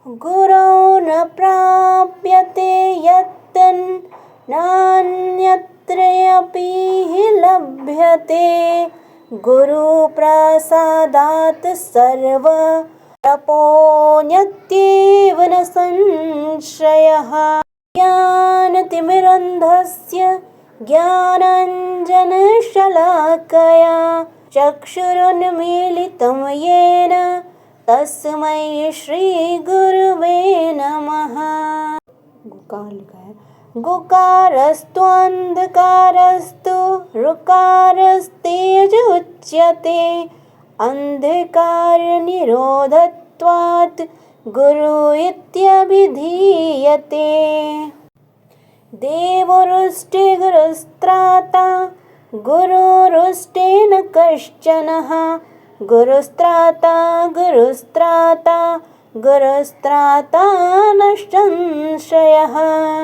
गुरौ न प्राप्यते यत्तन्नान्यत्रैऽपि हि लभ्यते। गुरुप्रसादात् सर्वतपोन्यत्येव न संशयः। ज्ञानतिमिरन्धस्य ज्ञानाञ्जनशलाकया चक्षुरुन्मीलितं येन तस्मै श्रीगुरुवे नमः। गुकारस्त्वन्धकारस्तु ऋकारस्तेज उच्यते। अन्धकारनिरोधत्वात् गुरु इत्यभिधीयते। देवोरुष्टे गुरुस्त्राता गुरुरुष्टे न कश्चनः। गुरुस्त्राता गुरुस्त्राता गुरुस्त्राता न संशयः।